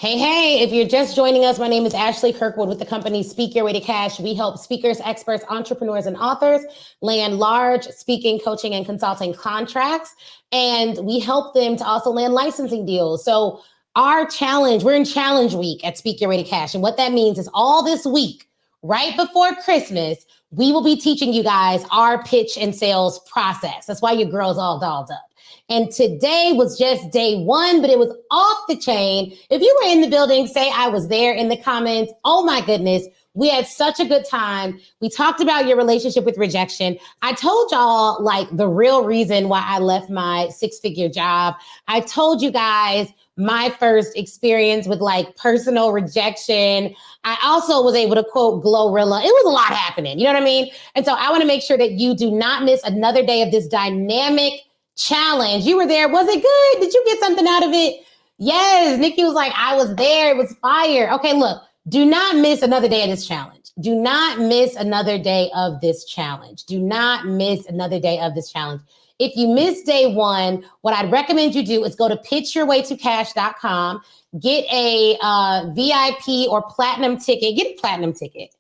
Hey, if you're just joining us, my name is Ashley Kirkwood with the company Speak Your Way to Cash. We help speakers, experts, entrepreneurs, and authors land large speaking, coaching, and consulting contracts. And we help them to also land licensing deals. So our challenge, we're in challenge week at Speak Your Way to Cash. And what that means is all this week, right before Christmas, we will be teaching you guys our pitch and sales process. That's why your girl's all dolled up. And today was just day one, but it was off the chain. If you were in the building, say I was there in the comments. Oh my goodness. We had such a good time. We talked about your relationship with rejection. I told y'all like the real reason why I left my six-figure job. I told you guys my first experience with like personal rejection. I also was able to quote Glorilla. It was a lot happening. You know what I mean? And so I want to make sure that you do not miss another day of this dynamic challenge. You were there. Was it good? Did you get something out of it? Yes. Nikki was like, I was there. It was fire. Okay, look, do not miss another day of this challenge. Do not miss another day of this challenge. Do not miss another day of this challenge. If you miss day one, what I'd recommend you do is go to pitchyourwaytocash.com, get a VIP or platinum ticket, get a platinum ticket.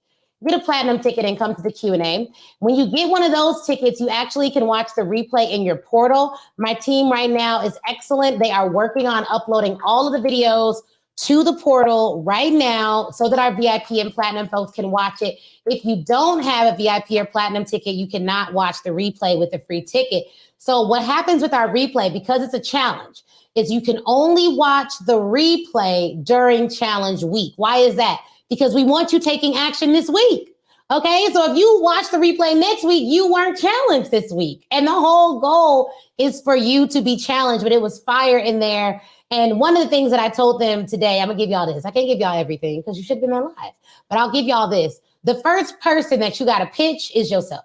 Get a platinum ticket and come to the Q&A. When you get one of those tickets, you actually can watch the replay in your portal. My team right now is excellent. They are working on uploading all of the videos to the portal right now so that our VIP and platinum folks can watch it. If you don't have a VIP or platinum ticket, you cannot watch the replay with a free ticket. So what happens with our replay, because it's a challenge, is you can only watch the replay during challenge week. Why is that? Because we want you taking action this week. Okay, so if you watch the replay next week, you weren't challenged this week. And the whole goal is for you to be challenged, but it was fire in there. And one of the things that I told them today, I'm gonna give y'all this. I can't give y'all everything because you should have been there live, but I'll give y'all this. The first person that you gotta pitch is yourself.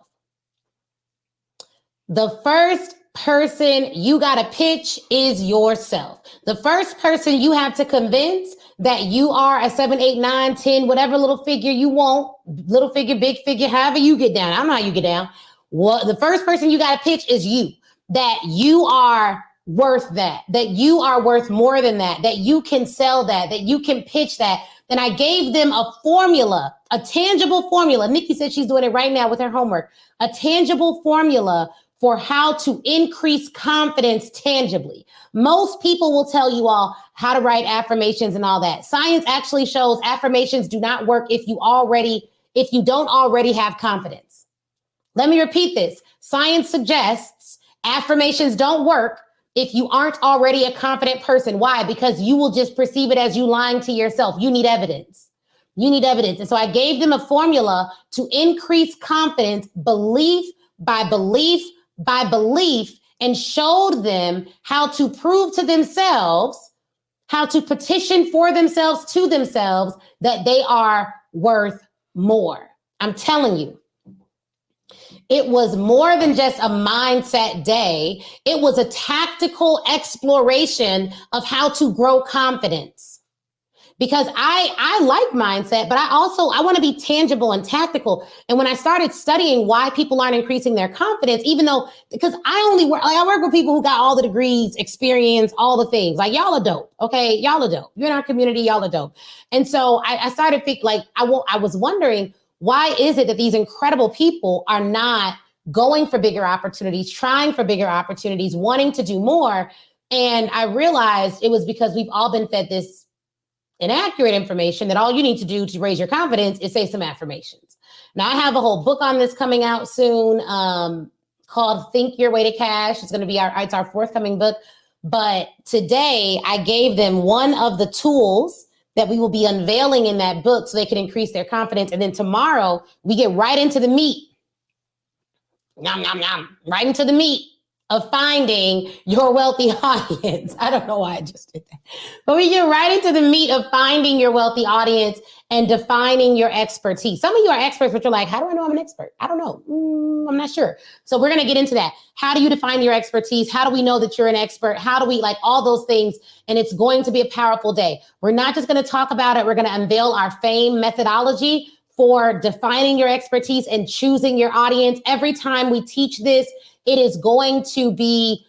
The first person you gotta pitch is yourself. The first person you have to convince that you are a 7, 8, 9, 10, whatever little figure you want, little figure, big figure, however you get down. I don't know how you get down. Well, the first person you got to pitch is you, that you are worth that you are worth more than that you can sell that you can pitch that. Then I gave them a formula, a tangible formula. Nikki said she's doing it right now with her homework, a tangible formula for how to increase confidence tangibly. Most people will tell you all how to write affirmations and all that. Science actually shows affirmations do not work if you don't already have confidence. Let me repeat this. Science suggests affirmations don't work if you aren't already a confident person. Why? Because you will just perceive it as you lying to yourself. You need evidence. You need evidence. And so I gave them a formula to increase confidence, belief by belief by belief, and showed them how to prove to themselves, how to petition for themselves to themselves that they are worth more. I'm telling you, it was more than just a mindset day. It was a tactical exploration of how to grow confidence. Because I like mindset, but I want to be tangible and tactical. And when I started studying why people aren't increasing their confidence, because I work with people who got all the degrees, experience, all the things. Like, y'all are dope. Okay, y'all are dope. You're in our community, y'all are dope. And so I started thinking, like, I was wondering, why is it that these incredible people are not going for bigger opportunities, trying for bigger opportunities, wanting to do more? And I realized it was because we've all been fed this inaccurate information that all you need to do to raise your confidence is say some affirmations. Now, I have a whole book on this coming out soon called Think Your Way to Cash. It's going to be it's our forthcoming book. But today I gave them one of the tools that we will be unveiling in that book so they can increase their confidence. And then tomorrow we get right into the meat. Yum, yum, yum. Right into the meat of finding your wealthy audience. I don't know why I just did that. But we get right into the meat of finding your wealthy audience and defining your expertise. Some of you are experts, but you're like, how do I know I'm an expert? I don't know. I'm not sure. So we're going to get into that. How do you define your expertise? How do we know that you're an expert? How do we, like, all those things? And it's going to be a powerful day. We're not just going to talk about it. We're going to unveil our FAME methodology for defining your expertise and choosing your audience. Every time we teach this, it is going to be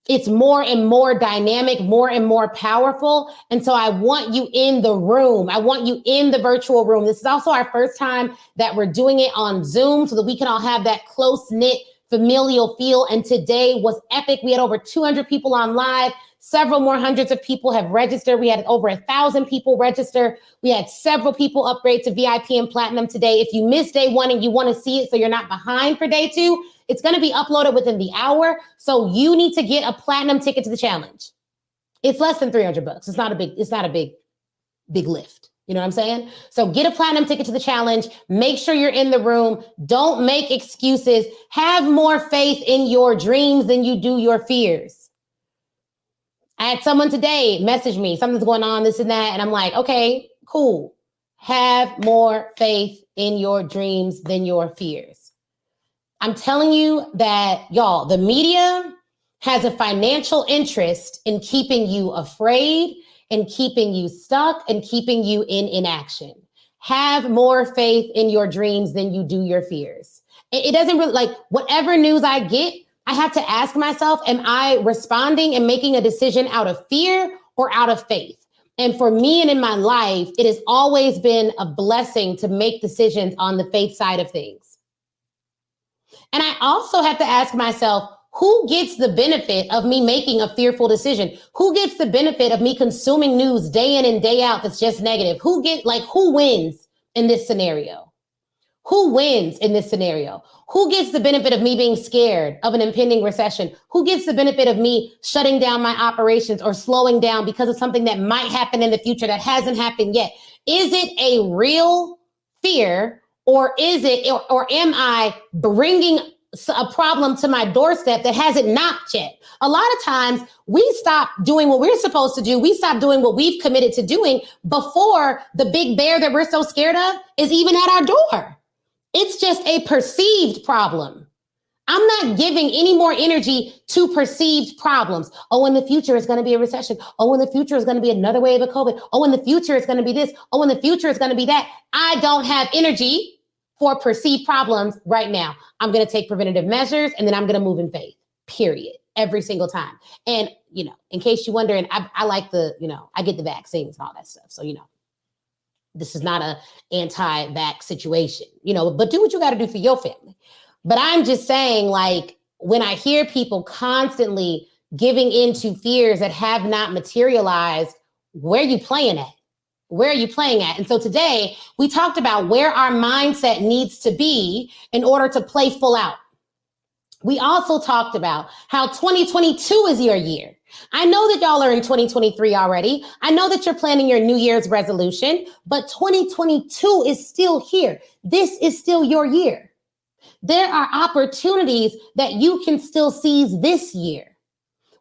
It's more and more dynamic, more and more powerful. And so I want you in the room. I want you in the virtual room. This is also our first time that we're doing it on Zoom so that we can all have that close-knit familial feel. And today was epic. We had over 200 people on live. Several more hundreds of people have registered. We had over 1,000 people register. We had several people upgrade to VIP and Platinum today. If you missed day one and you want to see it so you're not behind for day two, it's going to be uploaded within the hour. So you need to get a Platinum ticket to the challenge. It's less than $300. It's not a big lift. You know what I'm saying? So get a Platinum ticket to the challenge. Make sure you're in the room. Don't make excuses. Have more faith in your dreams than you do your fears. I had someone today message me, something's going on, this and that. And I'm like, okay, cool. Have more faith in your dreams than your fears. I'm telling you that, y'all, the media has a financial interest in keeping you afraid and keeping you stuck and keeping you in inaction. Have more faith in your dreams than you do your fears. It doesn't really, like, whatever news I get, I have to ask myself, am I responding and making a decision out of fear or out of faith? And for me and in my life, it has always been a blessing to make decisions on the faith side of things. And I also have to ask myself, who gets the benefit of me making a fearful decision? Who gets the benefit of me consuming news day in and day out that's just negative? Who wins in this scenario? Who wins in this scenario? Who gets the benefit of me being scared of an impending recession? Who gets the benefit of me shutting down my operations or slowing down because of something that might happen in the future that hasn't happened yet? Is it a real fear, or am I bringing a problem to my doorstep that hasn't knocked yet? A lot of times we stop doing what we're supposed to do. We stop doing what we've committed to doing before the big bear that we're so scared of is even at our door. It's just a perceived problem. I'm not giving any more energy to perceived problems. Oh, in the future, it's going to be a recession. Oh, in the future, it's going to be another wave of COVID. Oh, in the future, it's going to be this. Oh, in the future, it's going to be that. I don't have energy for perceived problems right now. I'm going to take preventative measures, and then I'm going to move in faith, period, every single time. And, in case you're wondering, I like I get the vaccines and all that stuff. So, this is not a anti-vax situation, but do what you got to do for your family. But I'm just saying, like, when I hear people constantly giving into fears that have not materialized, where are you playing at? Where are you playing at? And so today we talked about where our mindset needs to be in order to play full out. We also talked about how 2022 is your year. I know that y'all are in 2023 already. I know that you're planning your New Year's resolution, but 2022 is still here. This is still your year. There are opportunities that you can still seize this year.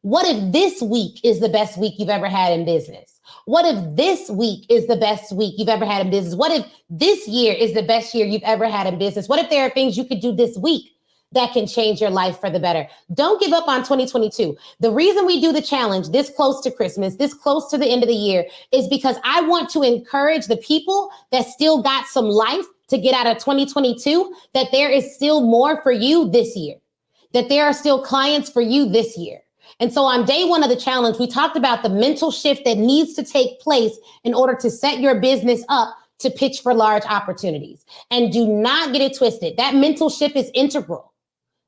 What if this week is the best week you've ever had in business? What if this week is the best week you've ever had in business? What if this year is the best year you've ever had in business? What if there are things you could do this week that can change your life for the better? Don't give up on 2022. The reason we do the challenge this close to Christmas, this close to the end of the year, is because I want to encourage the people that still got some life to get out of 2022, that there is still more for you this year, that there are still clients for you this year. And so on day one of the challenge, we talked about the mental shift that needs to take place in order to set your business up to pitch for large opportunities. And do not get it twisted. That mental shift is integral.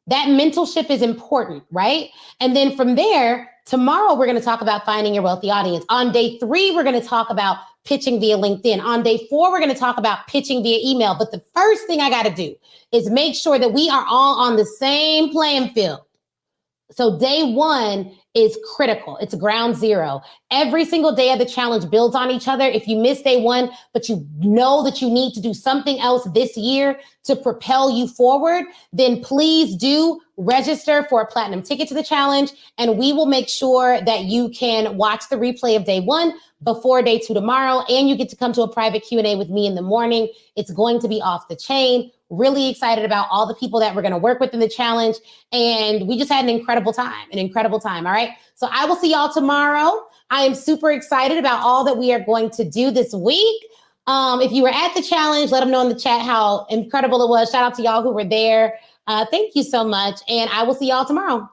That mental shift is important, right? And then from there, tomorrow, we're going to talk about finding your wealthy audience. On day 3, we're going to talk about pitching via LinkedIn. On day 4, we're going to talk about pitching via email. But the first thing I got to do is make sure that we are all on the same playing field. So day 1 is critical. It's ground zero. Every single day of the challenge builds on each other. If you miss day 1, but you know that you need to do something else this year to propel you forward, then please do register for a platinum ticket to the challenge. And we will make sure that you can watch the replay of day 1 before day 2 tomorrow. And you get to come to a private Q&A with me in the morning. It's going to be off the chain. Really excited about all the people that we're going to work with in the challenge. And we just had an incredible time. All right. So I will see y'all tomorrow. I am super excited about all that we are going to do this week. If you were at the challenge, let them know in the chat how incredible it was. Shout out to y'all who were there. Thank you so much. And I will see y'all tomorrow.